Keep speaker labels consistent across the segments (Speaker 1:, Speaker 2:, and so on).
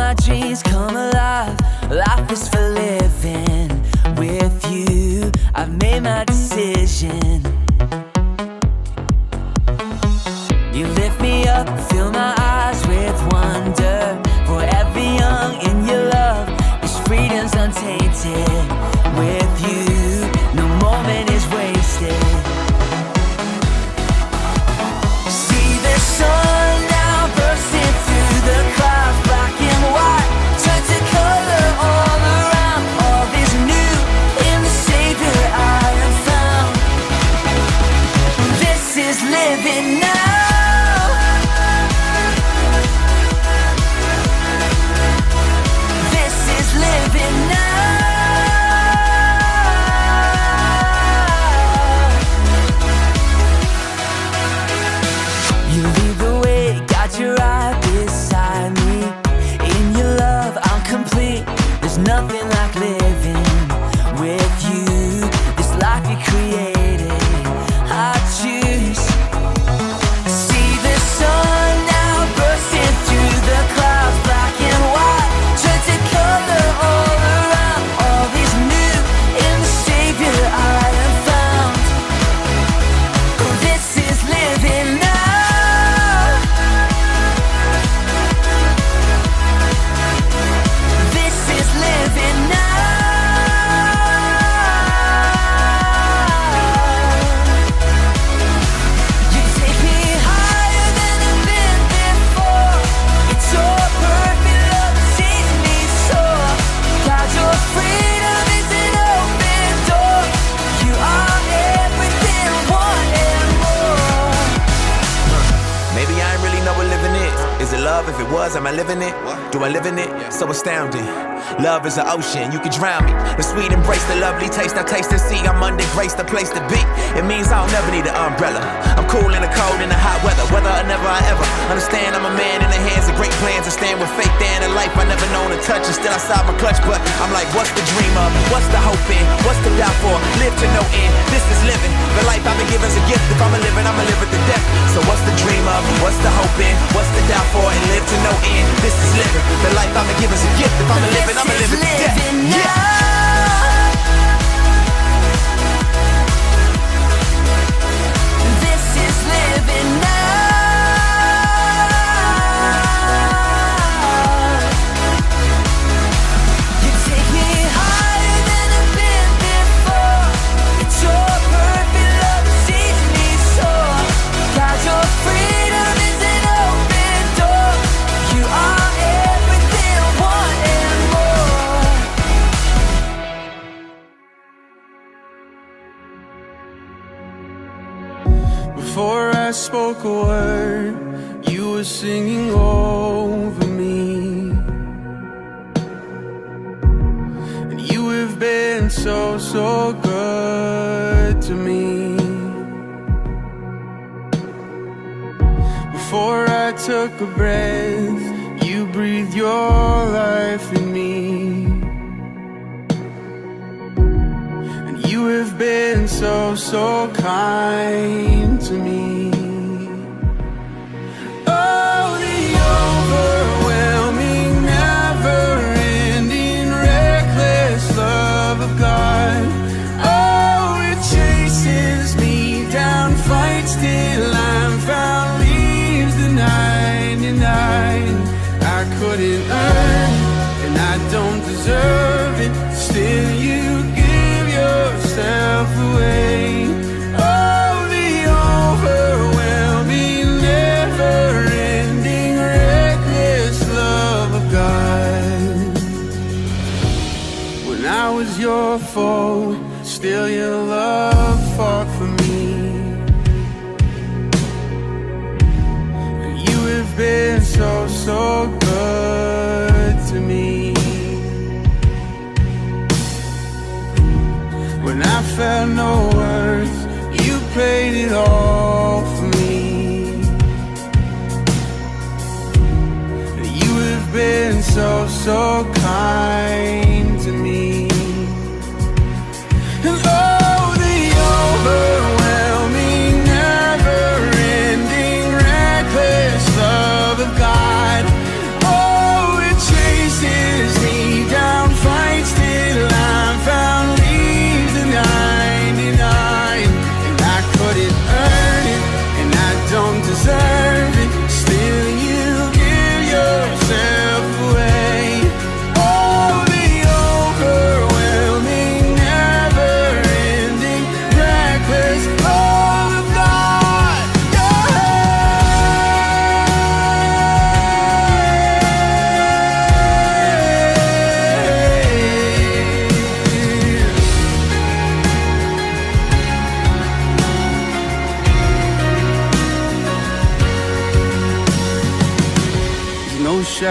Speaker 1: my dreams come alive. Life is for living. With you, I've made my decision. You lift me up, fill my eyes with wonder. Forever young in your love, this freedom's untainted. With you, no moment is wasted. See the sun now bursting through the clouds. Black and white turn to color all around. All is new in the Savior I have found. This is living now. Nothing like living with you. This life you created, I choose. See the sun now bursting through the clouds. Black and white turn to color all around. All is new in the Savior I have found. Oh, this is living now.
Speaker 2: Is it love? If it was, am I living it? Do I live in it? So astounding. Love is an ocean, you can drown me. The sweet embrace, the lovely taste, I taste and see. I'm under grace, the place to be. It means I'll never need an umbrella. I'm cool in the cold, in the hot weather. Whether or never I ever understand, I'm a man in the hands of great plans. I stand with faith there in a life I never known to touch. And still outside my clutch, but I'm like, what's the dream of? What's the hope in? What's to die for? Live to no end. This is living. The life I've been given's a gift. If I'm a living, I'ma live it to death. So what's the dream of? What's the hope in? What's to die for? And live to no end. This is living. The life I've been given's a gift. If I'm a living, I'ma live it to death. Yeah.
Speaker 1: This is living now. You take me higher than I've been before. It's your perfect love that sees me soar. God, your freedom is an open door. You are everything I want and more.
Speaker 3: Before I spoke a word, you were singing over me. And you have been so, so good to me. Before I took a breath, you breathed your life in me. And you have been so, so kind to me. Oh, the overwhelming, never-ending, reckless love of God. Oh, it chases me down, fights till I'm found, leaves the 99. I couldn't earn it, and I don't deserve it. Still you give yourself away. Oh, the overwhelming, never-ending, reckless love of God. When I was your foe, still your love fought for me. And you have been so, so good to me. When I felt no worth, you paid it all for me. And you have been so, so kind to me. And oh, the overwhelming, never-ending, reckless love of God. Oh, it changed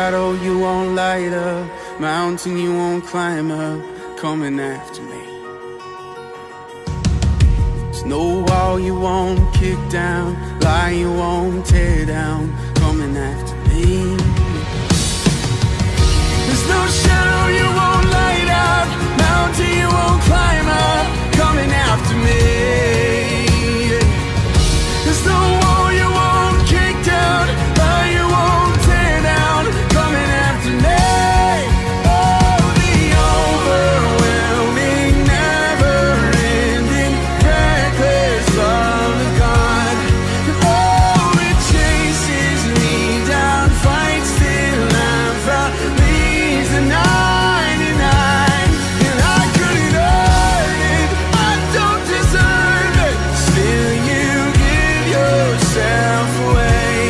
Speaker 3: shadow you won't light up, mountain you won't climb up, coming after me. There's no wall you won't kick down, lie you won't tear down, coming after me. There's no shadow you won't light up, mountain you won't climb up, coming after me. There's no wall you won't kick down, lie you won't tear down, coming after me. Oh, the overwhelming, never-ending, reckless love of God. Oh, it chases me down, fights till I'm found, leaves the 99, and I couldn't earn it, I don't deserve it, still you give yourself away.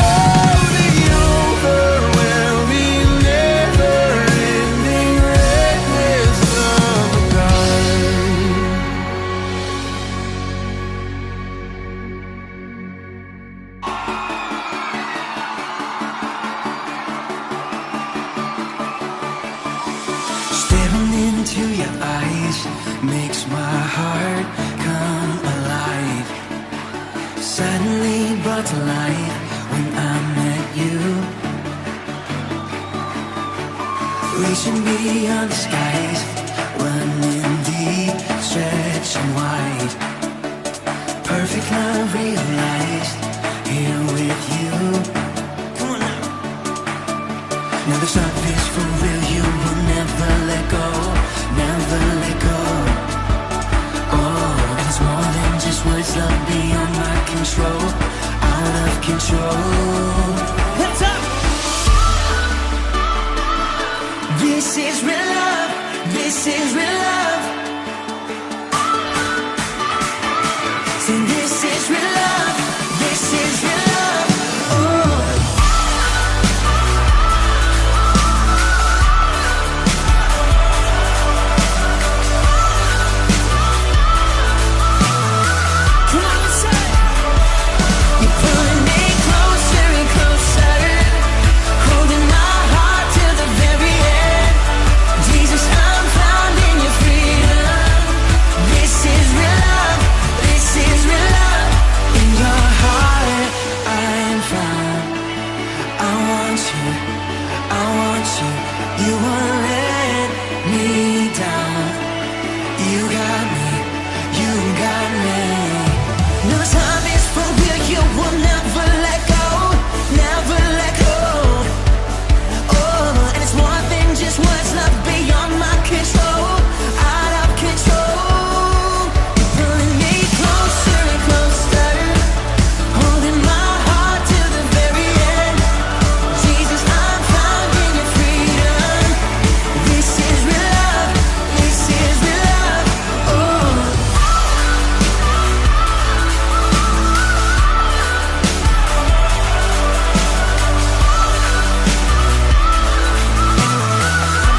Speaker 3: Oh, the overwhelming, never-ending, reckless love of God.
Speaker 1: Staring into your eyes makes my heart come alive. Suddenly brought to life when I met you. Reaching beyond the skies, running deep, stretching wide. Perfect love realized here with you. Come on now. Now this love is for real, you will never let go, never let go. Oh, and it's more than just words, love beyond my control, out of control. Hands up! This is real love, this is real love. Say this is real love, this is real love. Oh. Come on, let's say. You're pulling me closer and closer, holding my heart till the very end. Jesus, I'm found in your freedom. This is real love, this is real love. In your heart, I am found. I want you, I want you. You won't let me down. You got me, you got me. No time is for real, you will never let go, never let go. Oh, and it's more than just words, love beyond my control, out of control. You're pulling me closer and closer, holding my heart till the very end. Jesus, I'm found in your freedom. This is real love, this is real love. Oh.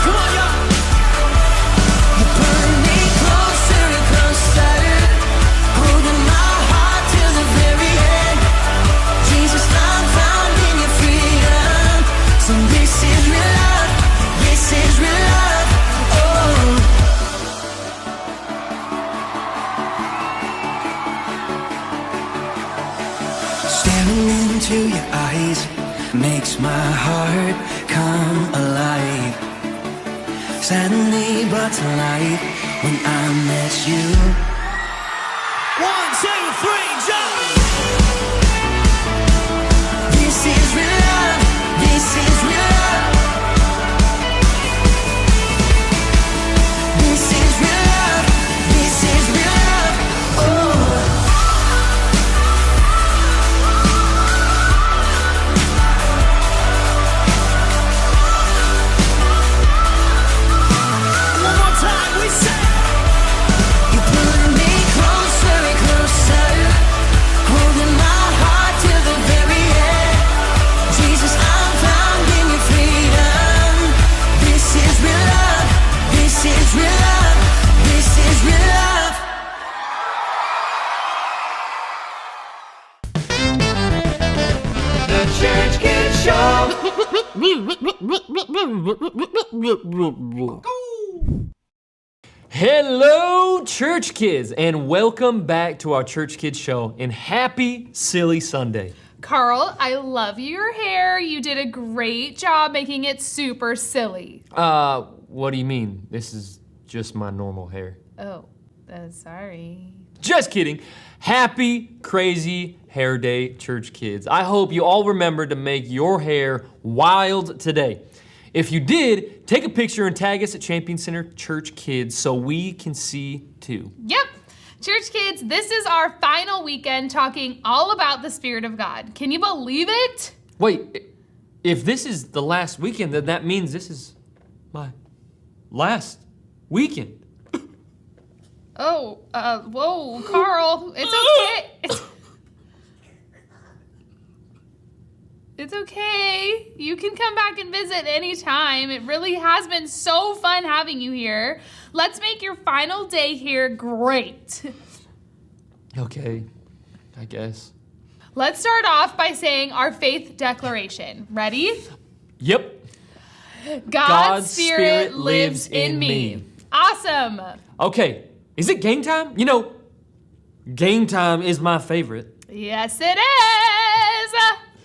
Speaker 1: Come on, y'all. You're pulling me closer and closer, holding my heart till the very end. Jesus, I'm found in your freedom. So this is real love, this is real love. Oh. Staring into your eyes makes my heart come alive. Suddenly brought to life when I met you. 1, 2, 3, jump! This is real love, this is real love. This is real love, this is real love. Oh. One more time, we say. You're pulling me closer and closer, holding my heart till the very end. Jesus, I'm found in
Speaker 4: Hello, church kids, and welcome back to our Church Kids show, and happy Silly Sunday.
Speaker 5: Carl, I love your hair. You did a great job making it super silly.
Speaker 4: What do you mean? This is just my normal hair.
Speaker 5: Oh, sorry.
Speaker 4: Just kidding. Happy Crazy Hair Day, church kids. I hope you all remember to make your hair wild today. If you did, take a picture and tag us at Champion Center Church Kids so we can see too.
Speaker 5: Yep. Church kids, this is our final weekend talking all about the Spirit of God. Can you believe it?
Speaker 4: Wait, if this is the last weekend, then that means this is my last weekend.
Speaker 5: Whoa, Carl, it's okay. It's okay. You can come back and visit anytime. It really has been so fun having you here. Let's make your final day here great.
Speaker 4: Okay, I guess.
Speaker 5: Let's start off by saying our faith declaration. Ready?
Speaker 4: Yep.
Speaker 5: God's Spirit lives in me. Awesome.
Speaker 4: Okay, is it game time? You know, game time is my favorite.
Speaker 5: Yes, it is.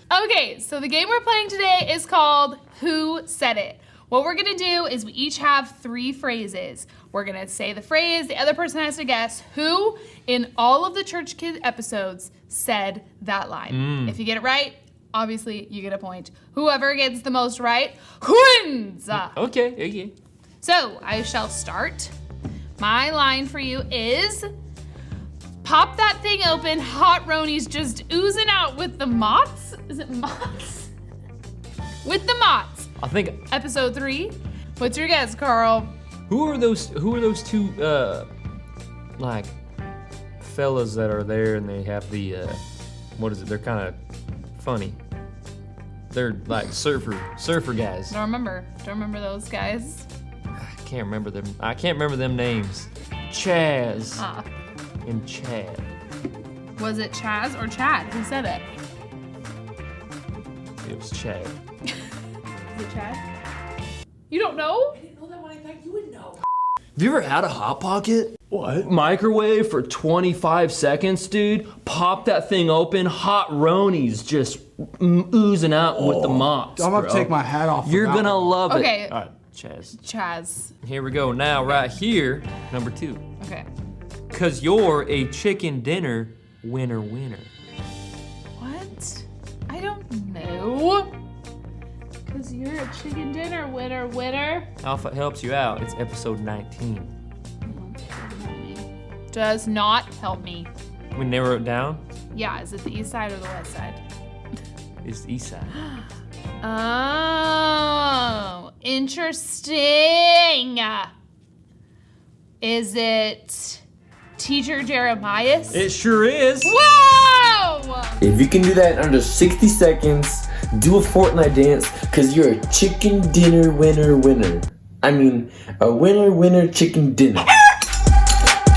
Speaker 5: Okay, so the game we're playing today is called Who Said It? What we're gonna do is we each have 3 phrases. We're gonna say the phrase, the other person has to guess who in all of the Church Kid episodes said that line. If you get it right, obviously you get a point. Whoever gets the most right wins.
Speaker 4: Okay.
Speaker 5: So I shall start. My line for you is, pop that thing open, hot Roni's just oozing out with the moths. Is it moths? With the moths.
Speaker 4: I think.
Speaker 5: Episode 3. What's your guess, Carl?
Speaker 4: Who are those two like fellas that are there and they have the what is it? They're kind of funny. They're like surfer guys.
Speaker 5: Don't remember those guys.
Speaker 4: I can't remember them names. Chaz
Speaker 5: Ah.
Speaker 4: and Chad.
Speaker 5: Was it Chaz or Chad? Who said it?
Speaker 4: It was Chad.
Speaker 5: Is it Chad? You don't know?
Speaker 4: Have you ever had a Hot Pocket? What? Microwave for 25 seconds, dude. Pop that thing open, hot Roni's just oozing out with the mops.
Speaker 6: I'm gonna
Speaker 4: bro.
Speaker 6: take my hat off.
Speaker 4: You're gonna love it.
Speaker 5: Okay.
Speaker 4: All right, Chaz.
Speaker 5: Chaz.
Speaker 4: Here we go. Now, right here, number 2.
Speaker 5: Okay.
Speaker 4: Cause you're a chicken dinner winner.
Speaker 5: What? I don't know. Cause you're a chicken dinner winner.
Speaker 4: Alpha helps you out. It's episode 19.
Speaker 5: Does not help me.
Speaker 4: We narrow it down.
Speaker 5: Yeah, is it the east side or the west side?
Speaker 4: It's the east side.
Speaker 5: Oh, interesting. Is it Teacher Jeremias?
Speaker 4: It sure is.
Speaker 5: Whoa!
Speaker 7: If you can do that in under 60 seconds, do a Fortnite dance, cause you're a chicken dinner winner. I mean, a winner chicken dinner.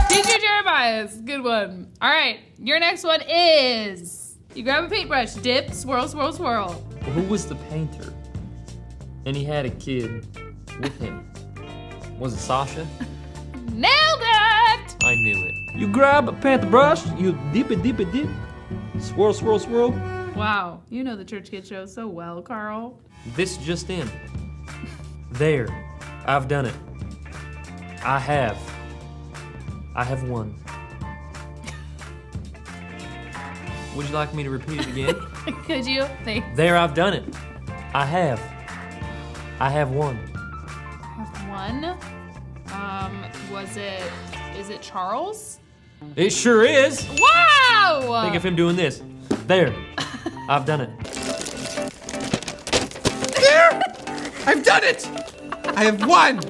Speaker 5: Teacher Jeremias, good one. All right, your next one is, you grab a paintbrush, dip, swirl, swirl, swirl.
Speaker 4: Who was the painter? And he had a kid with him. Was it Sasha?
Speaker 5: Nailed it!
Speaker 4: I knew it. You grab a paintbrush, you dip it. Swirl, swirl, swirl.
Speaker 5: Wow, you know the Church Kid show so well, Carl.
Speaker 4: This just in. There. I've done it. I have won. Would you like me to repeat it again?
Speaker 5: Could you? Thanks.
Speaker 4: There, I've done it. I have won.
Speaker 5: One. Is it Charles?
Speaker 4: It sure is.
Speaker 5: Wow!
Speaker 4: Think of him doing this. There. I've done it.
Speaker 6: There! I've done it! I have won!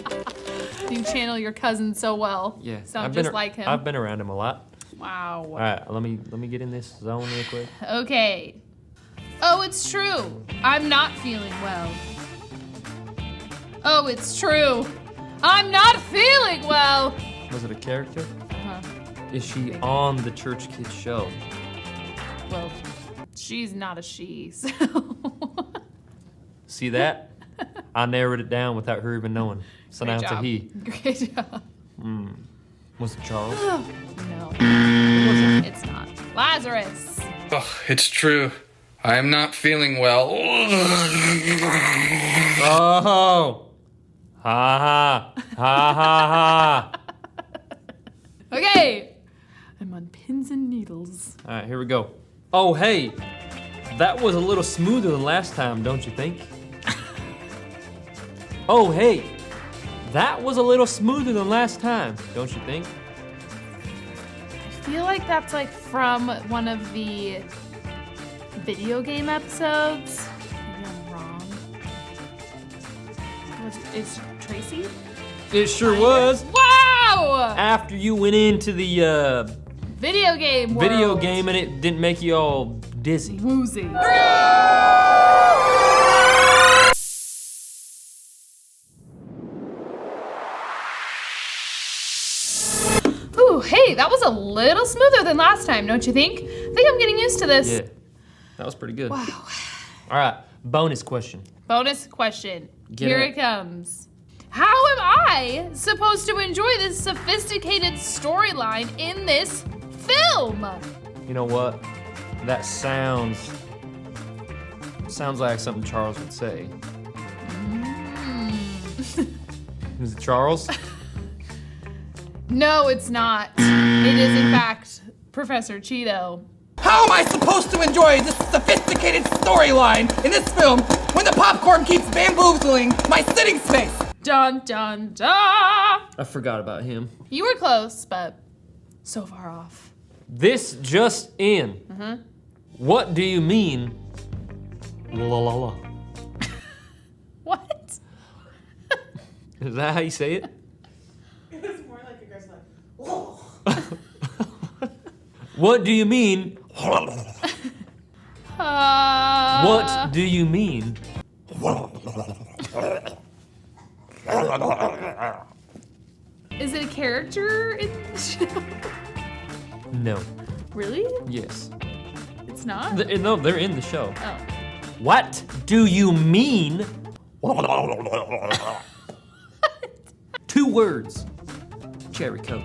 Speaker 5: You channel your cousin so well.
Speaker 4: Yeah.
Speaker 5: Sound just like him.
Speaker 4: I've been around him a lot.
Speaker 5: Wow.
Speaker 4: All right, let me get in this zone real quick.
Speaker 5: Okay. Oh, it's true. I'm not feeling well. Oh, it's true. I'm not feeling well.
Speaker 4: Was it a character?
Speaker 5: Uh-huh.
Speaker 4: Is she on the Church Kids show?
Speaker 5: Well, she's not a she, so.
Speaker 4: See that? I narrowed it down without her even knowing. So now it's a he.
Speaker 5: Great job.
Speaker 4: Was it Charles?
Speaker 5: No, it's not. Lazarus.
Speaker 6: Oh, it's true. I am not feeling well.
Speaker 4: Oh! Ha ha! Ha ha ha!
Speaker 5: Okay. I'm on pins and needles.
Speaker 4: All right, here we go. Oh, hey. That was a little smoother than last time, don't you think? Oh, hey. That was a little smoother than last time, don't you think?
Speaker 5: I feel like that's like from one of the video game episodes. Maybe I'm wrong. Is Tracy?
Speaker 4: It sure was.
Speaker 5: Wow!
Speaker 4: After you went into the
Speaker 5: Video game world.
Speaker 4: video game and it didn't make you all dizzy.
Speaker 5: Woozy. Ooh, hey, that was a little smoother than last time, don't you think? I think I'm getting used to this.
Speaker 4: Yeah, that was pretty good.
Speaker 5: Wow.
Speaker 4: All right, bonus question.
Speaker 5: Bonus question.
Speaker 4: Get
Speaker 5: Here
Speaker 4: it.
Speaker 5: it comes. How am I supposed to enjoy this sophisticated storyline in this film?
Speaker 4: You know what? That sounds like something Charles would say. Is it Charles?
Speaker 5: No, it's not. It is, in fact, Professor Cheeto.
Speaker 8: How am I supposed to enjoy this sophisticated storyline in this film when the popcorn keeps bamboozling my sitting space?
Speaker 5: Dun dun dun!
Speaker 4: I forgot about him.
Speaker 5: You were close, but so far off.
Speaker 4: This just in. What do you mean? La la la.
Speaker 5: What?
Speaker 4: Is that how you say it?
Speaker 8: It's more like aggressive.
Speaker 4: What do you mean? What do you mean?
Speaker 5: Is it a character in the show?
Speaker 4: No.
Speaker 5: Really?
Speaker 4: Yes.
Speaker 5: It's not?
Speaker 4: No, they're in the show.
Speaker 5: Oh.
Speaker 4: What do you mean? 2 words. Cherry Coke.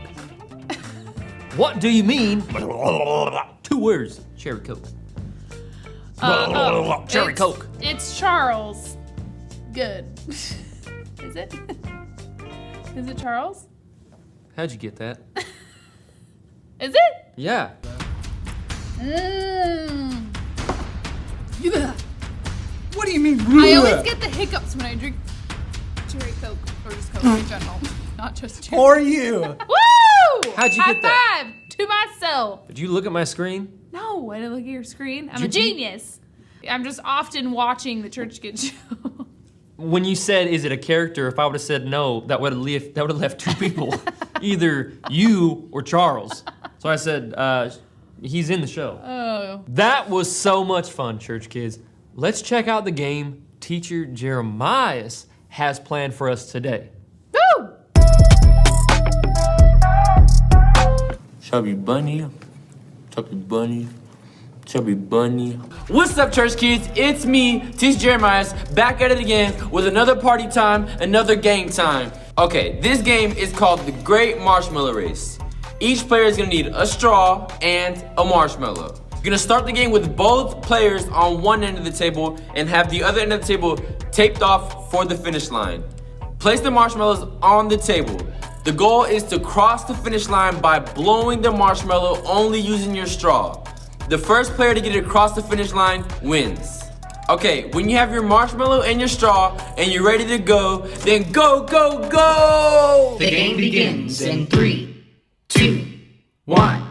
Speaker 4: What do you mean? 2 words. Cherry Coke. Cherry
Speaker 5: It's-
Speaker 4: Coke.
Speaker 5: It's Charles. Good. Is it? Is it Charles?
Speaker 4: How'd you get that?
Speaker 5: Is it?
Speaker 4: Yeah.
Speaker 8: What do you mean?
Speaker 5: I always get the hiccups when I drink cherry Coke or just Coke in general, not just cherry.
Speaker 8: For you.
Speaker 5: Woo!
Speaker 4: How'd you
Speaker 5: High
Speaker 4: get that?
Speaker 5: five to myself.
Speaker 4: Did you look at my screen?
Speaker 5: No, I didn't look at your screen. I'm a
Speaker 4: Did you-
Speaker 5: genius. I'm just often watching the Church Kid show.
Speaker 4: When you said, "Is it a character?" If I would have said no, that would have left 2 people, either you or Charles. So I said, "He's in the show."
Speaker 5: Oh.
Speaker 4: That was so much fun, church kids. Let's check out the game Teacher Jeremiah has planned for us today.
Speaker 5: Woo!
Speaker 7: Chubby bunny, chubby bunny, chubby bunny.
Speaker 9: What's up, church kids? It's me, Teacher Jeremiah, back at it again with another party time, another game time. Okay, this game is called the Great Marshmallow Race. Each player is gonna need a straw and a marshmallow. You're gonna start the game with both players on one end of the table and have the other end of the table taped off for the finish line. Place the marshmallows on the table. The goal is to cross the finish line by blowing the marshmallow only using your straw. The first player to get it across the finish line wins. Okay, when you have your marshmallow and your straw and you're ready to go, then go, go, go!
Speaker 10: The game begins in 3, 2, 1.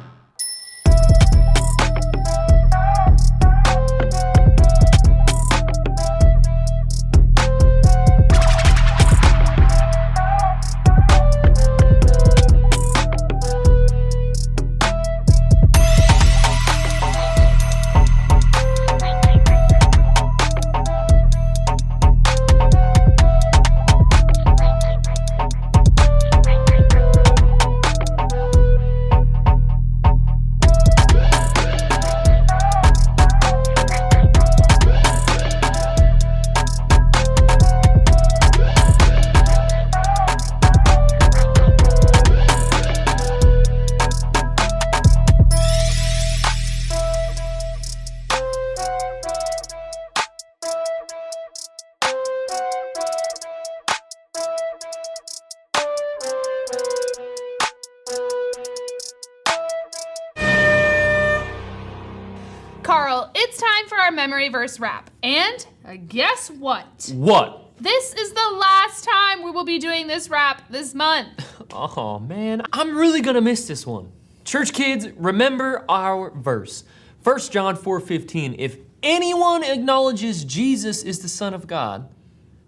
Speaker 5: time for our memory verse rap. And guess what?
Speaker 4: What?
Speaker 5: This is the last time we will be doing this rap this month.
Speaker 4: Oh man, I'm really gonna miss this one. Church kids, remember our verse. 1 John 4:15, if anyone acknowledges Jesus is the Son of God,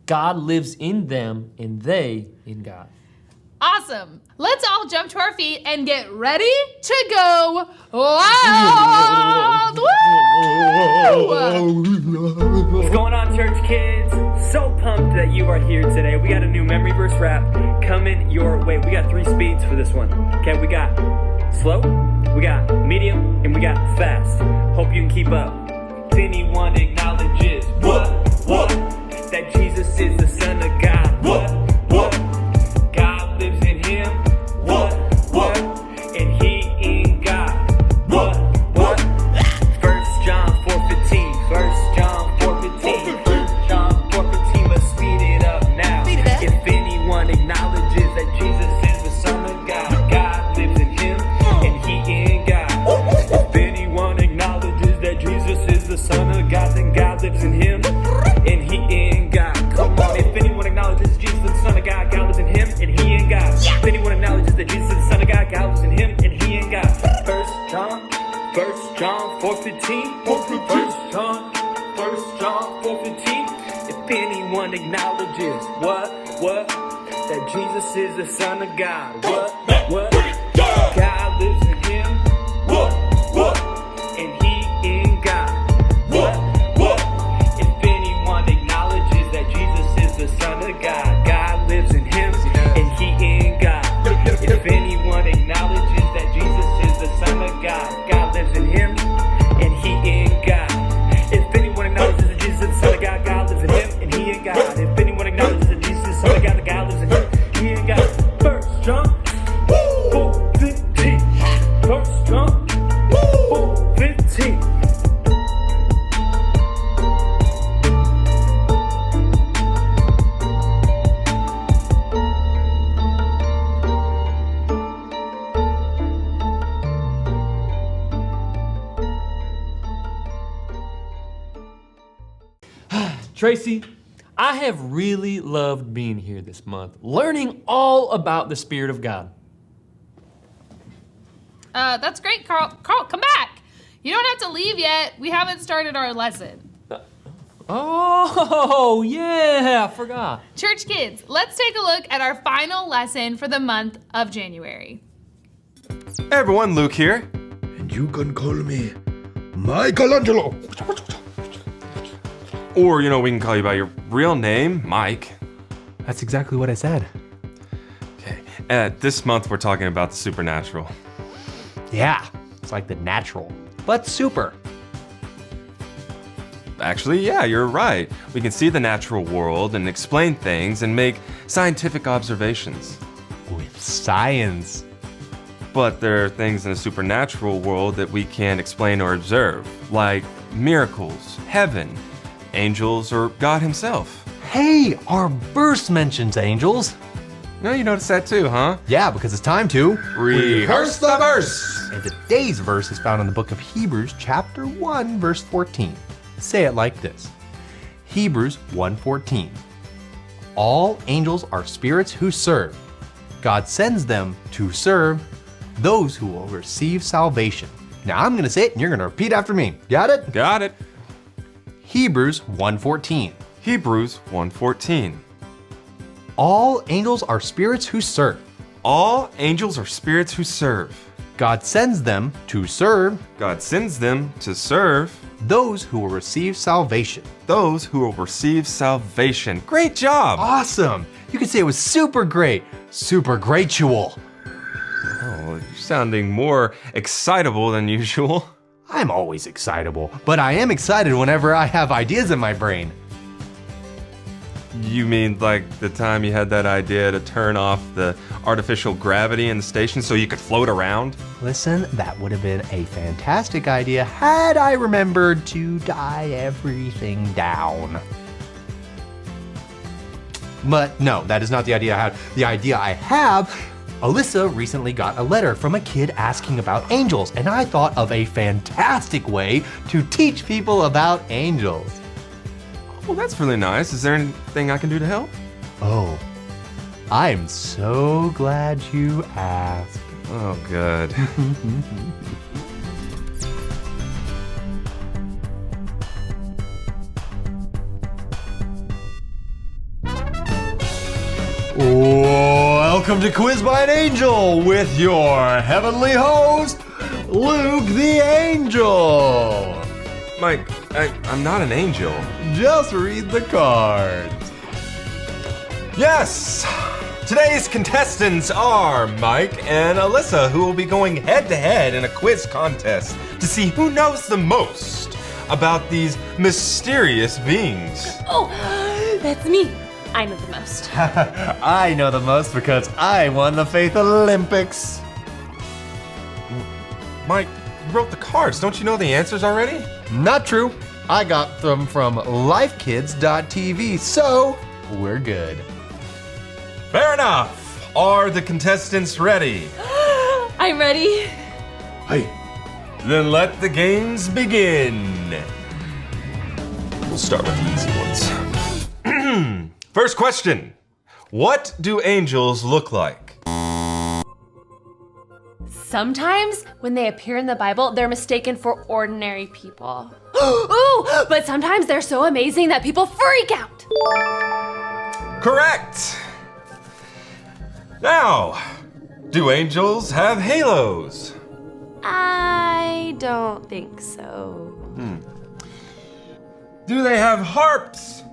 Speaker 4: God lives in them and they in God.
Speaker 5: Awesome. Let's all jump to our feet and get ready to go wild. Woo!
Speaker 11: What's going on, church kids? So pumped that you are here today. We got a new memory verse rap coming your way. We got 3 speeds for this one. Okay, we got slow, we got medium, and we got fast. Hope you can keep up. If anyone acknowledges what? That Jesus is the Son of God. What? God lives in him. What? And he in God. What? 1 John 4:15. 1 John 4:15. 1 John 4:15. Let's speed it up now. If anyone acknowledges that Jesus is the Son of God, God lives in him and he in God. If anyone acknowledges that Jesus is the Son of God, then God lives in him and he in God. Come on, if anyone acknowledges Jesus is the Son of God, God lives in him and he in God. If anyone acknowledges that Jesus is the Son of God, God lives in him and he in God. 1 John 4:15. 1 John 4:15. If anyone acknowledges what? That Jesus is the Son of God. What? God lives in him. What? And he in God. What? If anyone acknowledges that Jesus is the Son of God, God lives in him and he in God. If anyone acknowledges that Jesus is the Son of God, God lives in him and he in God. If anyone acknowledges that Jesus is the Son of God, God lives in him and he in God. If anyone acknowledges that Jesus is the Son of God, God lives in him, he in God. 1 John 4:15. 1 John 4:15.
Speaker 4: Tracy, I have really loved being here this month, learning all about the Spirit of God.
Speaker 5: That's great, Carl. Carl, come back. You don't have to leave yet. We haven't started our lesson.
Speaker 4: Oh, yeah, I forgot.
Speaker 5: Church kids, let's take a look at our final lesson for the month of January.
Speaker 12: Hey everyone, Luke here.
Speaker 6: And you can call me Michelangelo.
Speaker 12: Or, we can call you by your real name, Mike.
Speaker 13: That's exactly what I said.
Speaker 12: Okay, this month we're talking about the supernatural.
Speaker 13: Yeah, it's like the natural, but super.
Speaker 12: Actually, yeah, you're right. We can see the natural world and explain things and make scientific observations.
Speaker 13: With science.
Speaker 12: But there are things in the supernatural world that we can't explain or observe, like miracles, heaven, angels, or God himself.
Speaker 13: Hey, our verse mentions angels.
Speaker 12: No, you noticed that too, huh?
Speaker 13: Yeah, because it's time to
Speaker 12: rehearse the verse.
Speaker 13: And today's verse is found in the book of Hebrews, chapter 1, verse 14. Say it like this. Hebrews 1:14. All angels are spirits who serve. God sends them to serve those who will receive salvation. Now I'm going to say it and you're going to repeat after me. Got it?
Speaker 12: Got it.
Speaker 13: Hebrews 1:14.
Speaker 12: Hebrews 1:14.
Speaker 13: All angels are spirits who serve.
Speaker 12: All angels are spirits who serve.
Speaker 13: God sends them to serve.
Speaker 12: God sends them to serve
Speaker 13: those who will receive salvation.
Speaker 12: Those who will receive salvation. Great job.
Speaker 13: Awesome. You could say it was super great. Super greatual.
Speaker 12: Oh, you're sounding more excitable than usual.
Speaker 13: I'm always excitable, but I am excited whenever I have ideas in my brain.
Speaker 12: You mean like the time you had that idea to turn off the artificial gravity in the station so you could float around?
Speaker 13: Listen, that would have been a fantastic idea had I remembered to die everything down. But no, that is not the idea I had. The idea I have Alyssa recently got a letter from a kid asking about angels, and I thought of a fantastic way to teach people about angels.
Speaker 12: Well, that's really nice. Is there anything I can do to help?
Speaker 13: Oh, I'm so glad you asked.
Speaker 12: Oh, good.
Speaker 13: Welcome to Quiz by an Angel with your heavenly host, Luke the Angel.
Speaker 12: Mike, I'm not an angel.
Speaker 13: Just read the cards.
Speaker 12: Yes! Today's contestants are Mike and Alyssa, who will be going head-to-head in a quiz contest to see who knows the most about these mysterious beings.
Speaker 14: Oh, that's me. I know the most.
Speaker 13: I know the most because I won the Faith Olympics.
Speaker 12: Mike, you wrote the cards. Don't you know the answers already?
Speaker 13: Not true. I got them from lifekids.tv, so we're good.
Speaker 12: Fair enough. Are the contestants ready?
Speaker 14: I'm ready.
Speaker 12: Hey. Then let the games begin. We'll start with the easy ones. First question. What do angels look like?
Speaker 14: Sometimes when they appear in the Bible, they're mistaken for ordinary people. Ooh, but sometimes they're so amazing that people freak out.
Speaker 12: Correct. Now, do angels have halos?
Speaker 14: I don't think so.
Speaker 12: Do they have harps?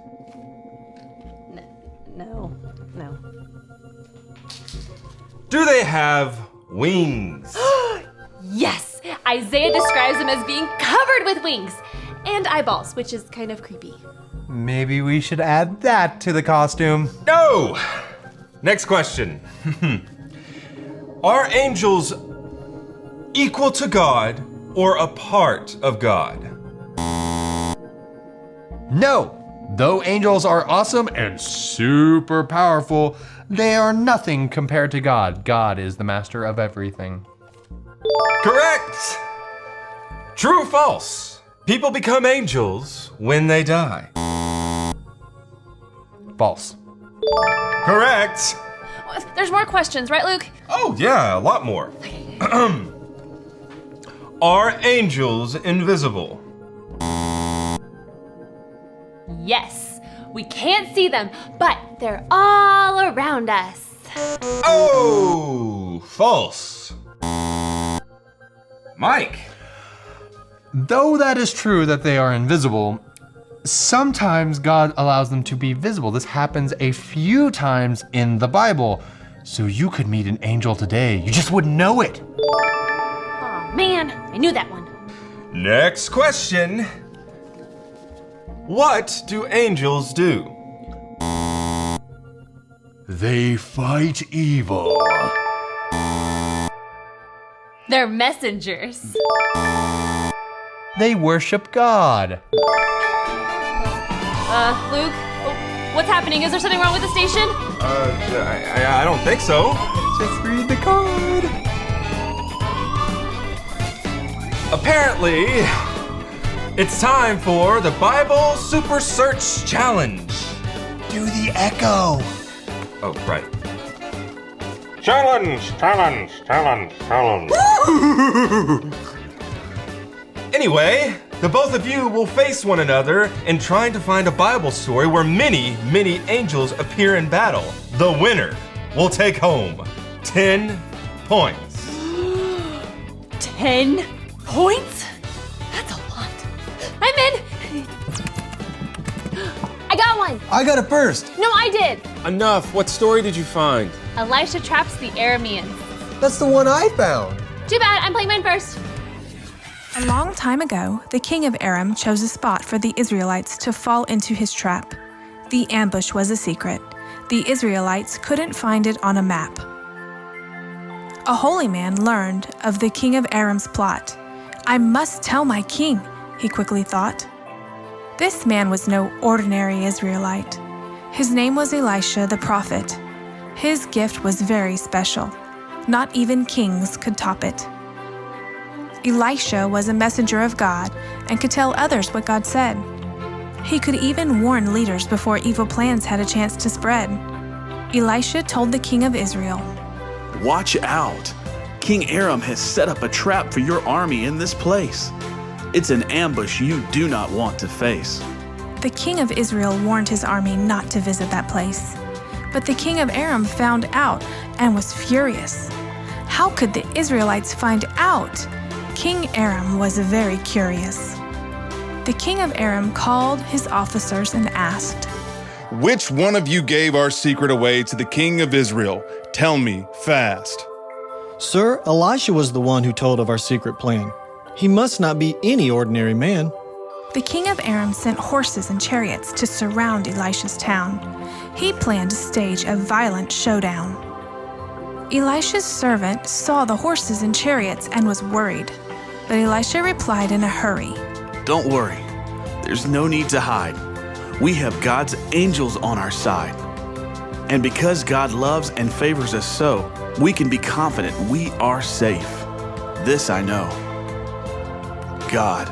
Speaker 14: No.
Speaker 12: Do they have wings?
Speaker 14: Yes! Isaiah describes them as being covered with wings and eyeballs, which is kind of creepy.
Speaker 13: Maybe we should add that to the costume.
Speaker 12: No! Next question. Are angels equal to God or a part of God?
Speaker 13: No! Though angels are awesome and super powerful, they are nothing compared to God. God is the master of everything.
Speaker 12: Correct! True or false? People become angels when they die.
Speaker 13: False.
Speaker 12: Correct!
Speaker 14: There's more questions, right, Luke?
Speaker 12: Oh, yeah, a lot more. Are angels invisible?
Speaker 14: Yes. We can't see them, but they're all around us.
Speaker 12: Oh, false. Mike.
Speaker 13: Though that is true that they are invisible, sometimes God allows them to be visible. This happens a few times in the Bible. So you could meet an angel today. You just wouldn't know it.
Speaker 14: Oh man, I knew that one.
Speaker 12: Next question. What do angels do?
Speaker 13: They fight evil.
Speaker 14: They're messengers.
Speaker 13: They worship God.
Speaker 14: Luke, what's happening? Is there something wrong with the station?
Speaker 12: I don't think so.
Speaker 13: Just read the card.
Speaker 12: Apparently, it's time for the Bible Super Search Challenge.
Speaker 13: Do the echo.
Speaker 12: Oh, right.
Speaker 15: Challenge.
Speaker 12: Anyway, the both of you will face one another in trying to find a Bible story where many, many angels appear in battle. The winner will take home 10 points.
Speaker 14: 10 points? That's a lot. I'm in. I got one.
Speaker 6: I got it first.
Speaker 14: No, I did.
Speaker 15: Enough. What story did you find?
Speaker 14: Elisha traps the Arameans.
Speaker 6: That's the one I found.
Speaker 14: Too bad, I'm playing mine first.
Speaker 16: A long time ago, the king of Aram chose a spot for the Israelites to fall into his trap. The ambush was a secret. The Israelites couldn't find it on a map. A holy man learned of the king of Aram's plot. I must tell my king, he quickly thought. This man was no ordinary Israelite. His name was Elisha the prophet. His gift was very special. Not even kings could top it. Elisha was a messenger of God and could tell others what God said. He could even warn leaders before evil plans had a chance to spread. Elisha told the king of Israel,
Speaker 17: "Watch out! King Aram has set up a trap for your army in this place. It's an ambush you do not want to face."
Speaker 16: The king of Israel warned his army not to visit that place. But the king of Aram found out and was furious. How could the Israelites find out? King Aram was very curious. The king of Aram called his officers and asked,
Speaker 18: "Which one of you gave our secret away to the king of Israel? Tell me fast."
Speaker 19: "Sir, Elisha was the one who told of our secret plan. He must not be any ordinary man."
Speaker 16: The king of Aram sent horses and chariots to surround Elisha's town. He planned to stage a violent showdown. Elisha's servant saw the horses and chariots and was worried. But Elisha replied in a hurry,
Speaker 17: "Don't worry. There's no need to hide. We have God's angels on our side. And because God loves and favors us so, we can be confident we are safe. This I know. God,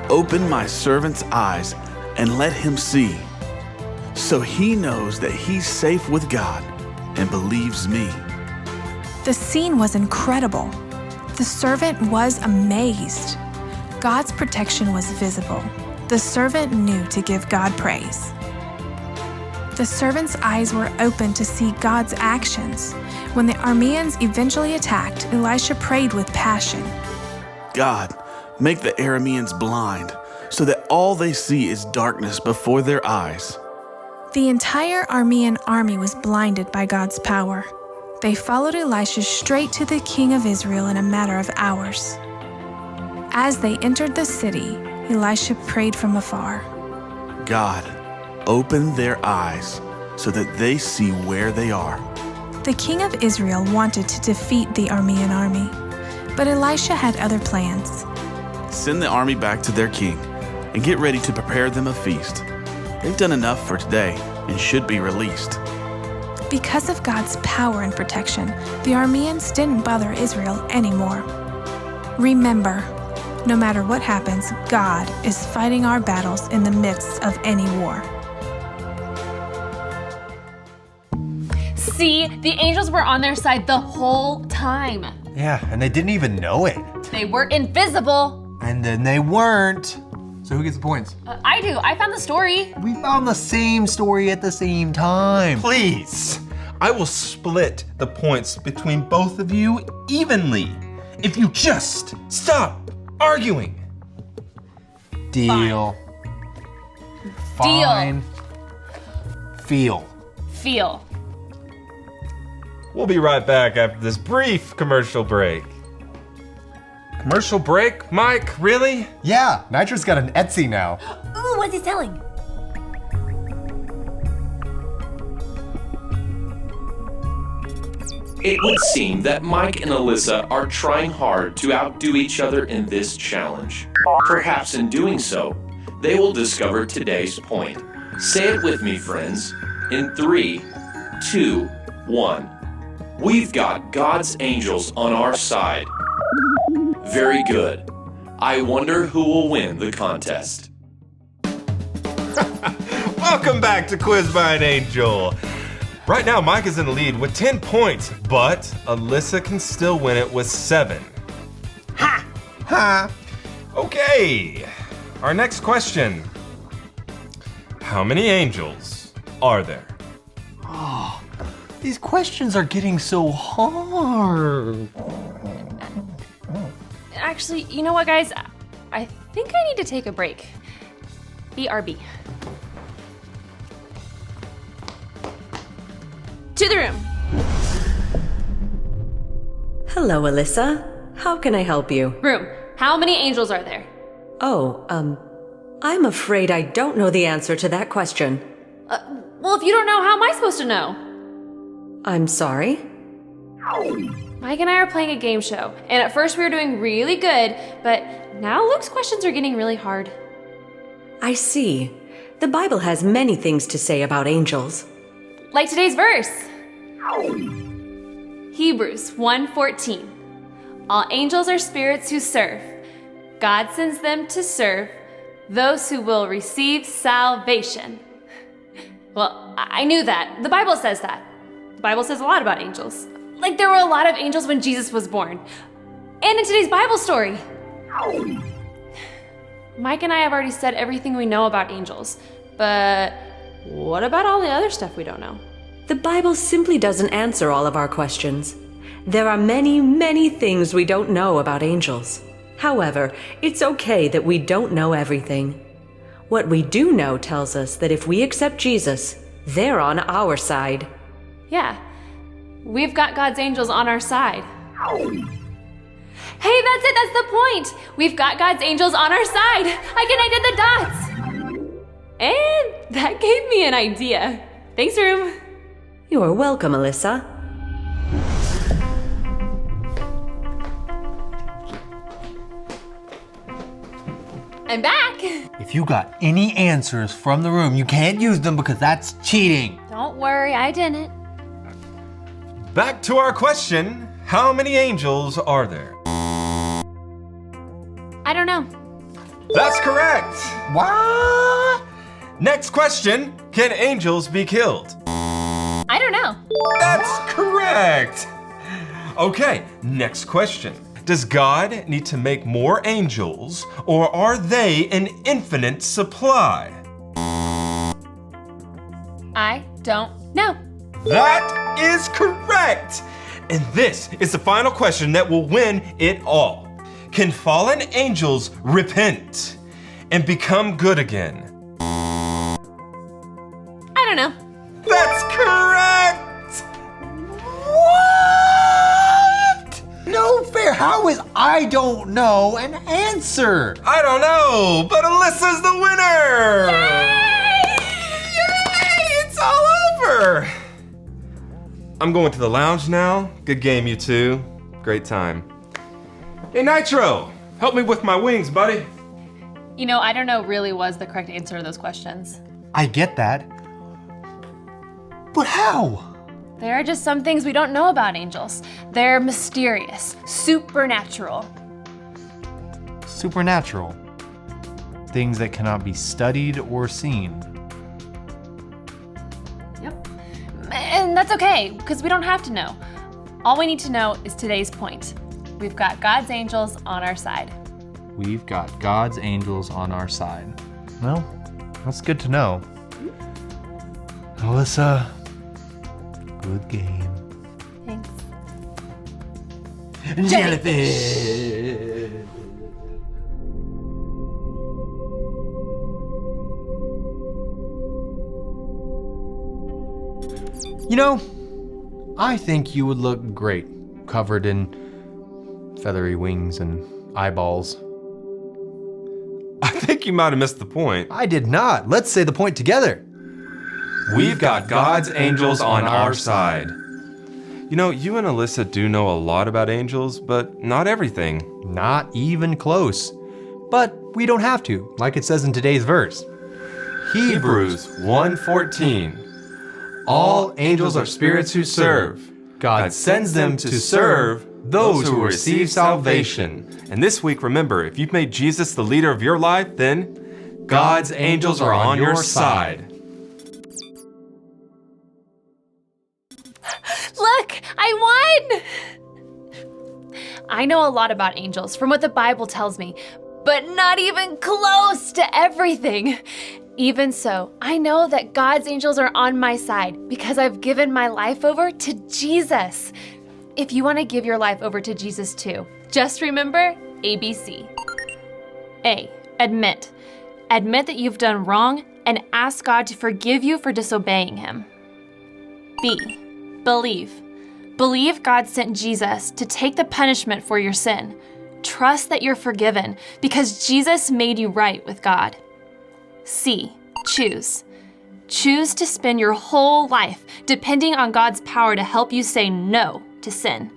Speaker 17: open my servant's eyes and let him see, so he knows that he's safe with God and believes me."
Speaker 16: The scene was incredible. The servant was amazed. God's protection was visible. The servant knew to give God praise. The servant's eyes were open to see God's actions. When the Arameans eventually attacked, Elisha prayed with passion.
Speaker 17: "God, make the Arameans blind, so that all they see is darkness before their eyes."
Speaker 16: The entire Aramean army was blinded by God's power. They followed Elisha straight to the king of Israel in a matter of hours. As they entered the city, Elisha prayed from afar,
Speaker 17: "God, open their eyes so that they see where they are."
Speaker 16: The king of Israel wanted to defeat the Aramean army, but Elisha had other plans.
Speaker 17: "Send the army back to their king and get ready to prepare them a feast. They've done enough for today and should be released."
Speaker 16: Because of God's power and protection, the Arameans didn't bother Israel anymore. Remember, no matter what happens, God is fighting our battles in the midst of any war.
Speaker 14: See, the angels were on their side the whole time.
Speaker 13: Yeah, and they didn't even know it.
Speaker 14: They were invisible.
Speaker 13: And then they weren't. So who gets the points?
Speaker 14: I do. I found the story.
Speaker 13: We found the same story at the same time.
Speaker 12: Please, I will split the points between both of you evenly if you just stop arguing.
Speaker 13: Deal.
Speaker 14: Fine.
Speaker 13: Feel.
Speaker 14: Feel.
Speaker 12: We'll be right back after this brief commercial break. Commercial break? Mike, really?
Speaker 13: Yeah, Nitro's got an Etsy now.
Speaker 14: Ooh, what's he selling?
Speaker 20: It would seem that Mike and Alyssa are trying hard to outdo each other in this challenge. Perhaps in doing so, they will discover today's point. Say it with me, friends. In 3, 2, 1. We've got God's angels on our side. Very good. I wonder who will win the contest.
Speaker 12: Welcome back to Quiz by an Angel. Right now, Mike is in the lead with 10 points, but Alyssa can still win it with 7.
Speaker 13: Ha! Ha!
Speaker 12: Okay, our next question. How many angels are there?
Speaker 13: Oh, these questions are getting so hard.
Speaker 14: Actually, you know what, guys? I think I need to take a break. BRB. To the room.
Speaker 21: Hello, Alyssa. How can I help you?
Speaker 14: Room. How many angels are there?
Speaker 21: Oh, I'm afraid I don't know the answer to that question.
Speaker 14: Well, if you don't know, how am I supposed to know?
Speaker 21: I'm sorry?
Speaker 14: Mike and I are playing a game show, and at first we were doing really good, but now Luke's questions are getting really hard.
Speaker 21: I see. The Bible has many things to say about angels.
Speaker 14: Like today's verse. Hebrews 1:14. All angels are spirits who serve. God sends them to serve those who will receive salvation. Well, I knew that. The Bible says that. The Bible says a lot about angels. Like there were a lot of angels when Jesus was born. And in today's Bible story. Mike and I have already said everything we know about angels, but what about all the other stuff we don't know?
Speaker 21: The Bible simply doesn't answer all of our questions. There are many, many things we don't know about angels. However, it's okay that we don't know everything. What we do know tells us that if we accept Jesus, they're on our side.
Speaker 14: Yeah, we've got God's angels on our side. Hey, that's it, that's the point! We've got God's angels on our side! I connected the dots! And that gave me an idea. Thanks, room.
Speaker 21: You're welcome, Alyssa.
Speaker 14: I'm back!
Speaker 2: If you got any answers from the room, you can't use them because that's cheating.
Speaker 14: Don't worry, I didn't.
Speaker 12: Back to our question, how many angels are there?
Speaker 14: I don't know.
Speaker 12: That's correct!
Speaker 2: What?
Speaker 12: Next question, can angels be killed?
Speaker 14: I don't know.
Speaker 12: That's correct! Okay, next question. Does God need to make more angels, or are they an infinite supply?
Speaker 14: I don't know.
Speaker 12: That is correct! And this is the final question that will win it all. Can fallen angels repent and become good again?
Speaker 14: I don't know.
Speaker 12: That's correct!
Speaker 2: What? No fair. How is I don't know an answer?
Speaker 12: I don't know, but Alyssa's the winner!
Speaker 14: Yay!
Speaker 12: Yay! It's all over! I'm going to the lounge now. Good game, you two. Great time. Hey, Nitro, help me with my wings, buddy.
Speaker 14: You know, I don't know really was the correct answer to those questions.
Speaker 2: I get that. But how?
Speaker 14: There are just some things we don't know about angels. They're mysterious, supernatural.
Speaker 13: Supernatural. Things that cannot be studied or seen.
Speaker 14: Yep. And that's okay, because we don't have to know. All we need to know is today's point. We've got God's angels on our side.
Speaker 13: We've got God's angels on our side. Well, that's good to know. Alyssa, good game.
Speaker 14: Thanks.
Speaker 2: Jellyfish! You know, I think you would look great covered in feathery wings and eyeballs.
Speaker 12: I think you might have missed the point.
Speaker 13: I did not. Let's say the point together.
Speaker 12: We've got God's angels on our side. You know, you and Alyssa do know a lot about angels, but not everything.
Speaker 13: Not even close. But we don't have to, like it says in today's verse.
Speaker 12: Hebrews 1:14. All angels are spirits who serve. God sends them to serve those who receive salvation. And this week, remember, if you've made Jesus the leader of your life, then God's angels are on your side.
Speaker 14: Look, I won! I know a lot about angels from what the Bible tells me, but not even close to everything. Even so, I know that God's angels are on my side because I've given my life over to Jesus. If you want to give your life over to Jesus too, just remember ABC. A, admit. Admit that you've done wrong and ask God to forgive you for disobeying Him. B, believe. Believe God sent Jesus to take the punishment for your sin. Trust that you're forgiven because Jesus made you right with God. C, choose. Choose to spend your whole life depending on God's power to help you say no to sin.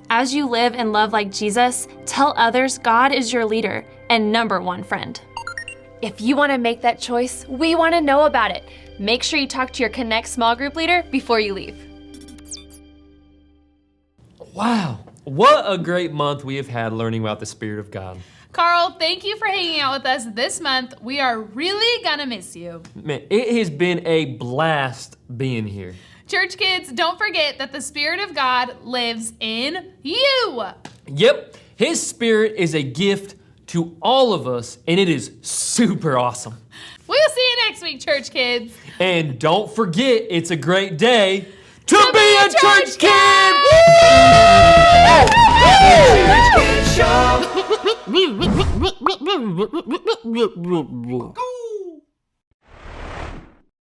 Speaker 14: As you live and love like Jesus, tell others God is your leader and #1 friend. If you want to make that choice, we want to know about it. Make sure you talk to your Connect small group leader before you leave.
Speaker 4: Wow, what a great month we have had learning about the Spirit of God.
Speaker 5: Carl, thank you for hanging out with us this month. We are really gonna miss you.
Speaker 4: Man, it has been a blast being here.
Speaker 5: Church kids, don't forget that the Spirit of God lives in you.
Speaker 4: Yep, His Spirit is a gift to all of us, and it is super awesome.
Speaker 5: We'll see you next week, church kids.
Speaker 4: And don't forget, it's a great day to be a church kid!
Speaker 1: Church Kid Show.